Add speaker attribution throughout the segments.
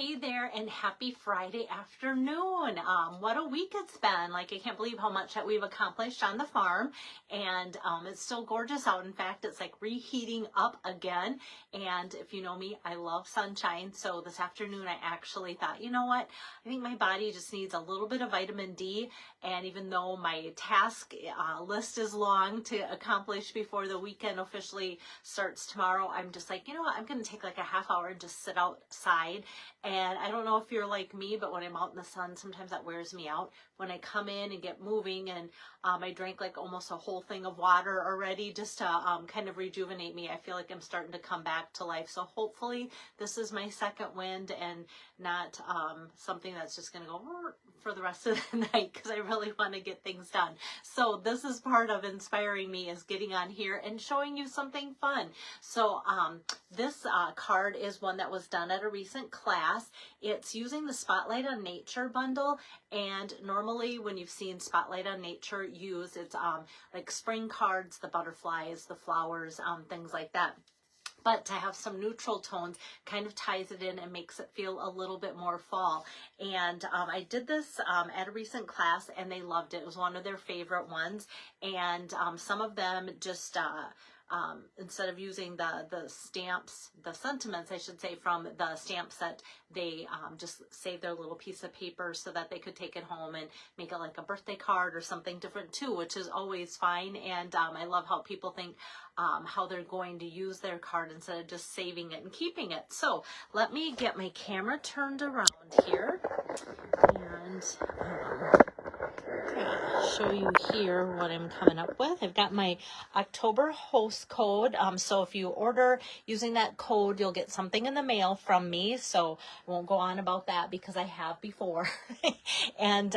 Speaker 1: Hey there, and happy Friday afternoon. What a week it's been. Like, I can't believe how much that we've accomplished on the farm, and it's still gorgeous out. In fact, it's like reheating up again, and if you know me, I love sunshine. So this afternoon I actually thought, you know what, I think my body just needs a little bit of vitamin D, and even though my task list is long to accomplish before the weekend officially starts tomorrow, I'm just like, you know what, I'm going to take like a half hour and just sit outside. And I don't know if you're like me, but when I'm out in the sun, sometimes that wears me out. When I come in and get moving, and I drank like almost a whole thing of water already just to kind of rejuvenate me, I feel like I'm starting to come back to life. So hopefully this is my second wind and not something that's just going to go for the rest of the night, because I really want to get things done. So this is part of inspiring me, is getting on here and showing you something fun. So this card is one that was done at a recent class. It's using the Spotlight on Nature bundle, and normally when you've seen Spotlight on Nature use, it's like spring cards, the butterflies, the flowers, things like that. But to have some neutral tones kind of ties it in and makes it feel a little bit more fall. And I did this at a recent class, and they loved it. It was one of their favorite ones. And some of them just instead of using the stamps, the sentiments, I should say, from the stamp set, they just saved their little piece of paper so that they could take it home and make it like a birthday card or something different too, which is always fine. And I love how people think how they're going to use their card instead of just saving it and keeping it. So let me get my camera turned around here and show you here what I'm coming up with. I've got my October host code. So if you order using that code, you'll get something in the mail from me. So I won't go on about that because I have before. and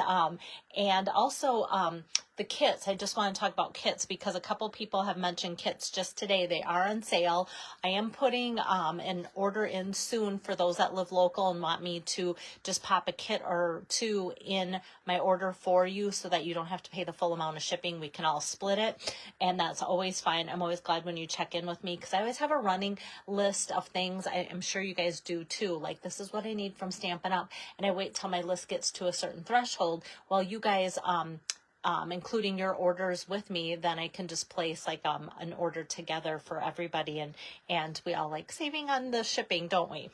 Speaker 1: also the kits. I just want to talk about kits because a couple people have mentioned kits just today. They are on sale. I am putting an order in soon for those that live local and want me to just pop a kit or two in my order for you so that you don't have to pay the full amount of shipping. We can all split it, and that's always fine. I'm always glad when you check in with me because I always have a running list of things. I'm sure you guys do too. Like, this is what I need from Stampin' Up, and I wait till my list gets to a certain threshold while you guys including your orders with me, then I can just place like an order together for everybody, and we all like saving on the shipping, don't we?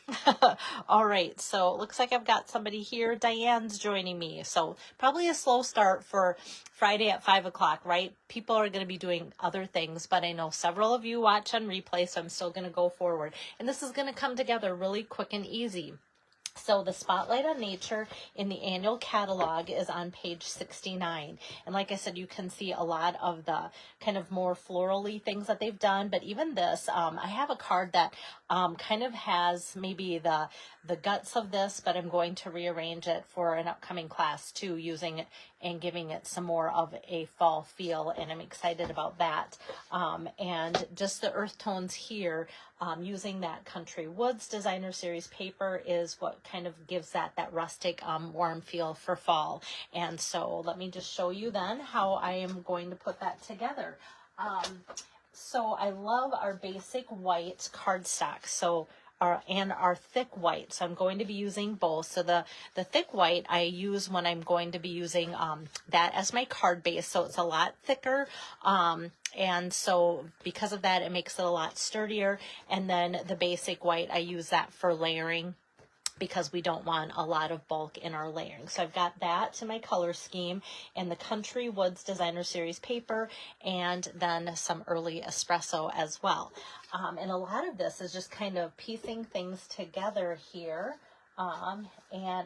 Speaker 1: All right, so it looks like I've got somebody here. Diane's joining me, so probably a slow start for Friday at 5 o'clock, right? People are going to be doing other things, but I know several of you watch on replay, so I'm still going to go forward, and this is going to come together really quick and easy. So the Spotlight on Nature in the annual catalog is on page 69. And like I said, you can see a lot of the kind of more florally things that they've done. But even this, I have a card that kind of has maybe the guts of this, but I'm going to rearrange it for an upcoming class too, using it and giving it some more of a fall feel. And I'm excited about that. And just the earth tones here, using that Country Woods Designer Series paper is what kind of gives that rustic warm feel for fall. And so let me just show you then how I am going to put that together. So I love our basic white cardstock. So our thick white. So I'm going to be using both. So the thick white I use when I'm going to be using that as my card base. So it's a lot thicker. And so because of that, it makes it a lot sturdier. And then the basic white, I use that for layering, because we don't want a lot of bulk in our layering. So I've got that to my color scheme and the Country Woods Designer Series paper, and then some early espresso as well. And a lot of this is just kind of piecing things together here. And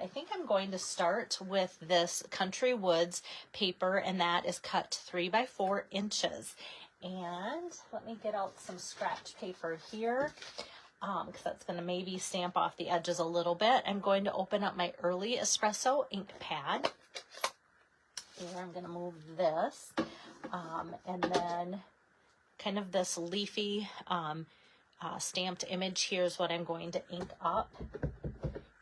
Speaker 1: I think I'm going to start with this Country Woods paper, and that is cut 3 by 4 inches. And let me get out some scratch paper here, because that's going to maybe stamp off the edges a little bit. I'm going to open up my early espresso ink pad. Here, I'm going to move this. And then kind of this leafy stamped image here is what I'm going to ink up.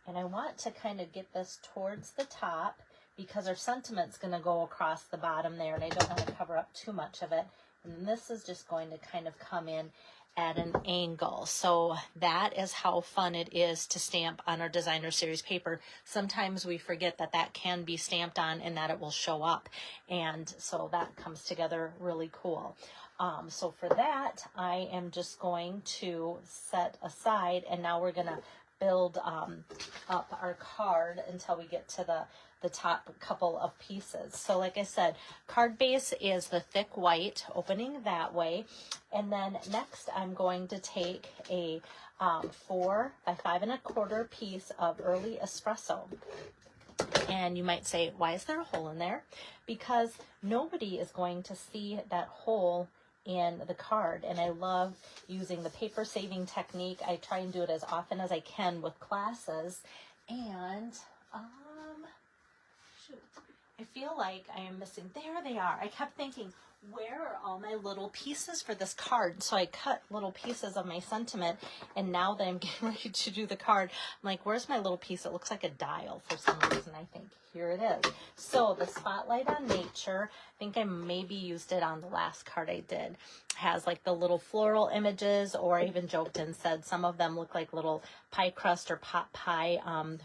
Speaker 1: And I want to kind of get this towards the top because our sentiment's going to go across the bottom there, and I don't want to cover up too much of it. And this is just going to kind of come in at an angle. So that is how fun it is to stamp on our designer series paper. Sometimes we forget that that can be stamped on and that it will show up. And so that comes together really cool. So for that, I am just going to set aside, and now we're gonna build up our card until we get to the top couple of pieces. So like I said, card base is the thick white, opening that way. And then next I'm going to take a 4 by 5 1/4 piece of early espresso. And you might say, why is there a hole in there? Because nobody is going to see that hole in the card, and I love using the paper saving technique. I try and do it as often as I can with classes, and shoot, I feel like I am missing, there they are. I kept thinking, where are all my little pieces for this card? So I cut little pieces of my sentiment, and now that I'm getting ready to do the card, I'm like, where's my little piece? It looks like a dial for some reason. I think here it is. So the Spotlight on Nature, I think I maybe used it on the last card I did, has like the little floral images, or I even joked and said some of them look like little pie crust or pot pie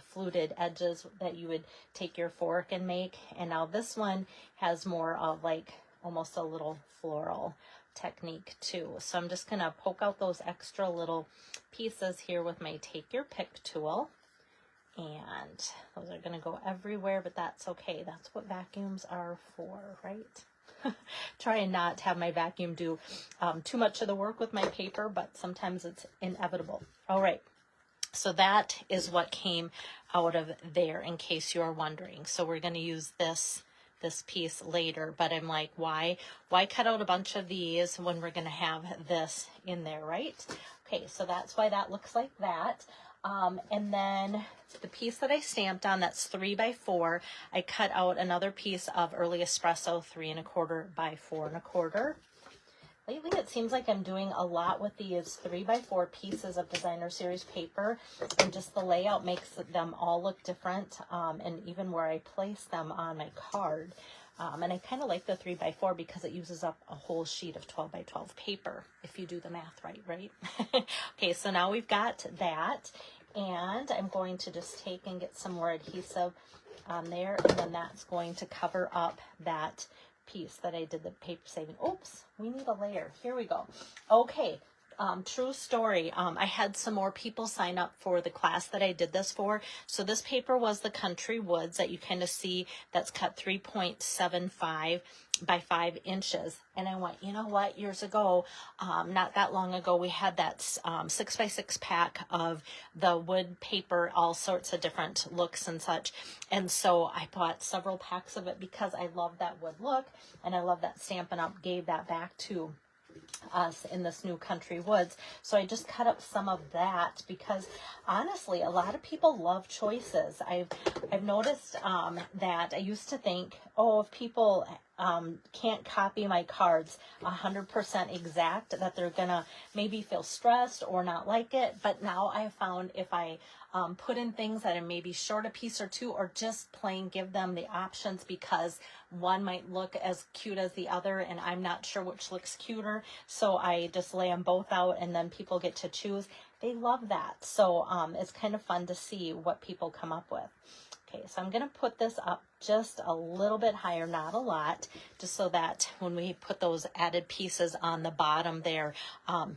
Speaker 1: fluted edges that you would take your fork and make. And now this one has more of like almost a little floral technique too. So I'm just gonna poke out those extra little pieces here with my Take Your Pick tool. And those are gonna go everywhere, but that's okay. That's what vacuums are for, right? Try and not have my vacuum do too much of the work with my paper, but sometimes it's inevitable. All right. So that is what came out of there, in case you're wondering. So we're gonna use this piece later, but I'm like, why cut out a bunch of these when we're going to have this in there, right? Okay, so that's why that looks like that. And then the piece that I stamped on, that's 3 by 4, I cut out another piece of early espresso, 3 1/4 by 4 1/4. Lately, it seems like I'm doing a lot with these 3 by 4 pieces of designer series paper, and just the layout makes them all look different, and even where I place them on my card. And I kind of like the 3 by 4 because it uses up a whole sheet of 12 by 12 paper, if you do the math right? Okay, so now we've got that, and I'm going to just take and get some more adhesive on there, and then that's going to cover up that piece that I did the paper saving. Oops, we need a layer. Here we go. Okay, true story. I had some more people sign up for the class that I did this for. So this paper was the Country Woods that you kind of see, that's cut 3.75 by 5 inches. And I went, you know what, years ago, not that long ago, we had that 6 by 6 pack of the wood paper, all sorts of different looks and such. And so I bought several packs of it because I love that wood look, and I love that Stampin' Up! Gave that back to us in this new Country Woods. So I just cut up some of that because honestly, a lot of people love choices. I've noticed that I used to think, oh, if people can't copy my cards 100% exact, that they're gonna maybe feel stressed or not like it. But now I have found if I put in things that are maybe short a piece or two, or just plain give them the options, because one might look as cute as the other and I'm not sure which looks cuter, so I just lay them both out and then people get to choose. They love that. So it's kind of fun to see what people come up with. Okay, so I'm going to put this up just a little bit higher, not a lot, just so that when we put those added pieces on the bottom there,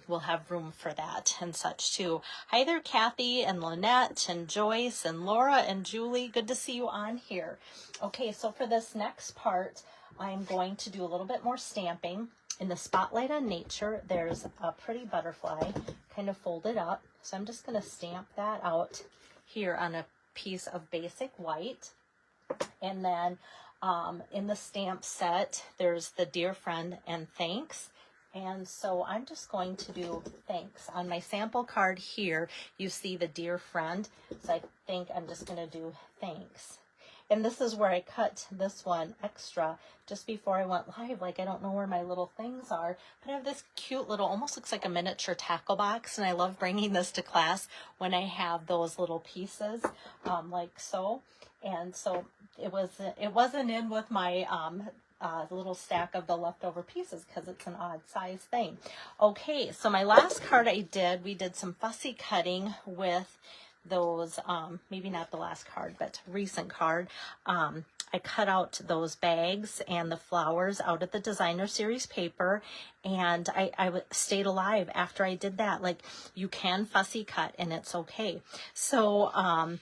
Speaker 1: we'll have room for that and such too. Hi there, Kathy and Lynette and Joyce and Laura and Julie. Good to see you on here. Okay, so for this next part, I'm going to do a little bit more stamping. In the Spotlight on Nature, there's a pretty butterfly kind of folded up. So I'm just going to stamp that out here on a piece of basic white. And then in the stamp set, there's the Dear Friend and Thanks. And so I'm just going to do thanks. On my sample card here, you see the Dear Friend. So I think I'm just going to do thanks. And this is where I cut this one extra just before I went live. Like, I don't know where my little things are, but I have this cute little, almost looks like a miniature tackle box. And I love bringing this to class when I have those little pieces like so. And so it wasn't in with my a little stack of the leftover pieces because it's an odd size thing. Okay, so my last card we did some fussy cutting with those, maybe not the last card, but recent card. I cut out those bags and the flowers out of the designer series paper, and I stayed alive after I did that. Like, you can fussy cut and it's okay. So,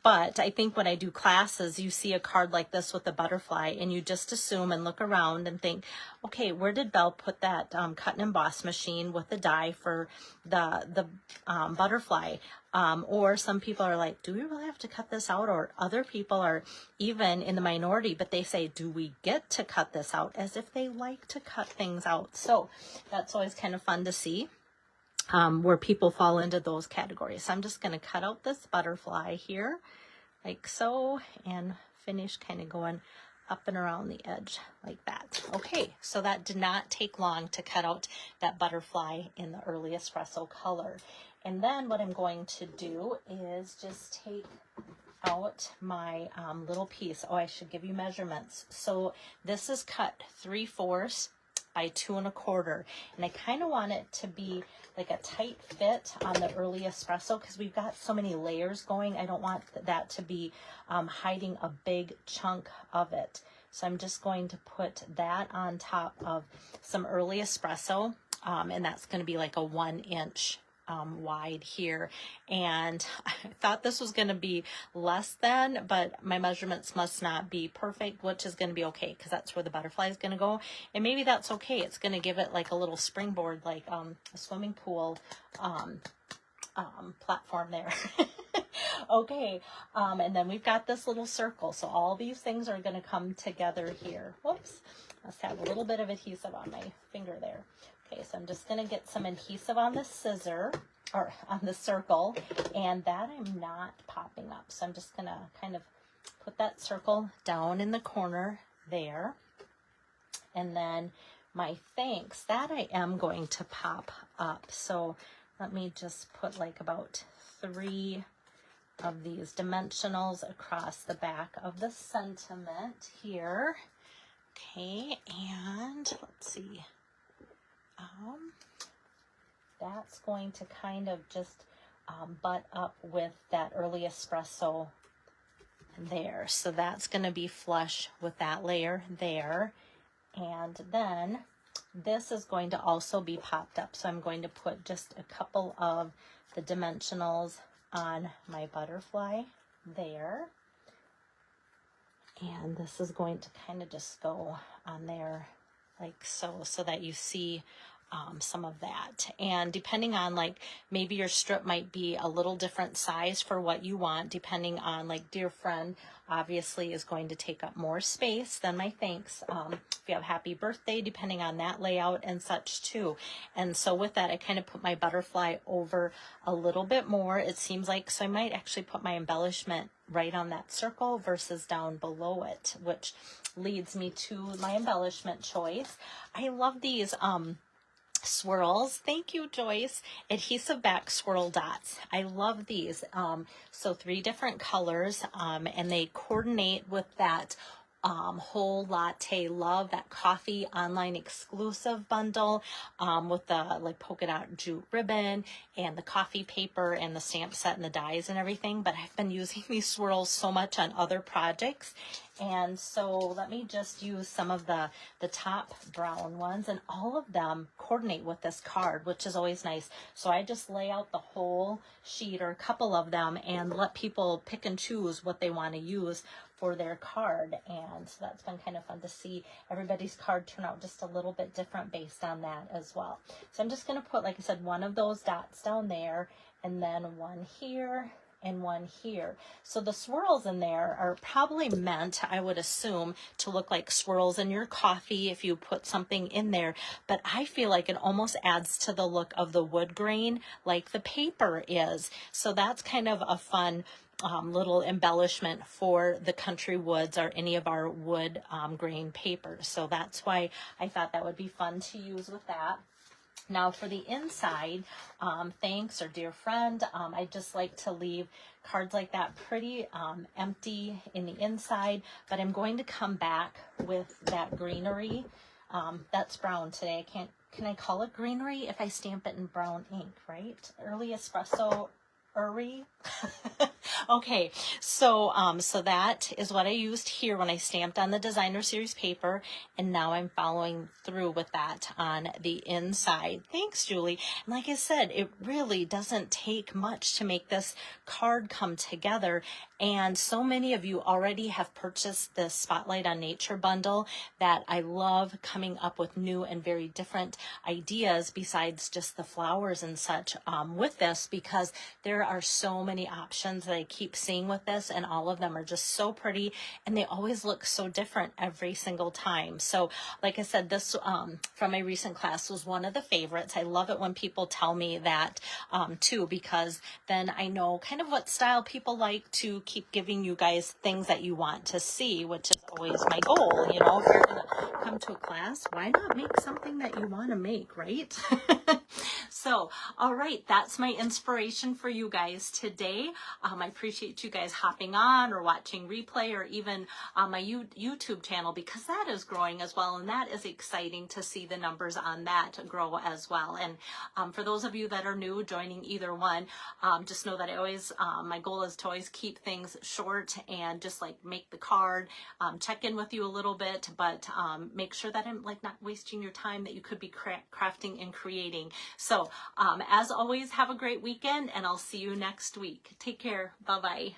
Speaker 1: but I think when I do classes, you see a card like this with a butterfly and you just assume and look around and think, okay, where did Belle put that cut and emboss machine with the die for the butterfly? Or some people are like, do we really have to cut this out? Or other people are even in the minority, but they say, do we get to cut this out? As if they like to cut things out. So that's always kind of fun to see. Where people fall into those categories. So I'm just going to cut out this butterfly here, like so, and finish kind of going up and around the edge like that. Okay, so that did not take long to cut out that butterfly in the early espresso color. And then what I'm going to do is just take out my little piece. Oh, I should give you measurements. So this is cut 3/4 by 2 1/4, and I kind of want it to be like a tight fit on the early espresso because we've got so many layers going. I don't want that to be hiding a big chunk of it. So I'm just going to put that on top of some early espresso, and that's going to be like a 1 inch wide here. And I thought this was going to be less than, but my measurements must not be perfect, which is going to be okay because that's where the butterfly is going to go. And maybe that's okay. It's going to give it like a little springboard, like a swimming pool platform there. Okay, and then we've got this little circle. So all these things are going to come together here. Whoops, must have a little bit of adhesive on my finger there. Okay, so I'm just going to get some adhesive on the scissor, or on the circle, and that I'm not popping up. So I'm just going to kind of put that circle down in the corner there. And then my thanks, that I am going to pop up. So let me just put like about 3 of these dimensionals across the back of the sentiment here. Okay, and let's see. That's going to kind of just butt up with that early espresso there. So that's going to be flush with that layer there. And then this is going to also be popped up. So I'm going to put just a couple of the dimensionals on my butterfly there. And this is going to kind of just go on there like so, so that you see some of that. And depending on, like, maybe your strip might be a little different size for what you want, depending on, like, Dear Friend obviously is going to take up more space than my thanks. If you have Happy Birthday, depending on that layout and such too. And so with that, I kind of put my butterfly over a little bit more, it seems like. So I might actually put my embellishment right on that circle versus down below it, which leads me to my embellishment choice. I love these swirls. Thank you, Joyce. Adhesive back swirl dots. I love these. So 3 different colors, and they coordinate with that whole latte love, that coffee online exclusive bundle with the like polka dot jute ribbon and the coffee paper and the stamp set and the dies and everything. But I've been using these swirls so much on other projects. And so let me just use some of the top brown ones, and all of them coordinate with this card, which is always nice. So I just lay out the whole sheet or a couple of them and let people pick and choose what they want to use for their card. And so that's been kind of fun to see everybody's card turn out just a little bit different based on that as well. So I'm just going to put, like I said, one of those dots down there, and then one here and one here. So the swirls in there are probably meant, I would assume, to look like swirls in your coffee if you put something in there. But I feel like it almost adds to the look of the wood grain like the paper is. So that's kind of a fun little embellishment for the country woods or any of our wood grain papers. So that's why I thought that would be fun to use with that. Now for the inside, thanks or dear friend, I just like to leave cards like that pretty empty in the inside, but I'm going to come back with that greenery. That's brown today. Can I call it greenery if I stamp it in brown ink, right? Early espresso. Okay, so so that is what I used here when I stamped on the designer series paper, and now I'm following through with that on the inside. Thanks, Julie. And like I said, it really doesn't take much to make this card come together, and so many of you already have purchased this Spotlight on Nature bundle that I love coming up with new and very different ideas besides just the flowers and such with this, because there are so many options that I keep seeing with this, and all of them are just so pretty, and they always look so different every single time. So like I said, this from my recent class was one of the favorites. I love it when people tell me that too, because then I know kind of what style people like to keep giving you guys things that you want to see, which is always my goal. You know, if you're gonna come to a class, why not make something that you want to make, right? So, all right, that's my inspiration for you guys today. I appreciate you guys hopping on or watching replay, or even my YouTube channel, because that is growing as well, and that is exciting to see the numbers on that grow as well. And for those of you that are new, joining either one, just know that I always, my goal is to always keep things short and just like make the card, check in with you a little bit, but make sure that I'm like not wasting your time that you could be crafting and creating. So as always, have a great weekend, and I'll see you next week. Take care. Bye-bye.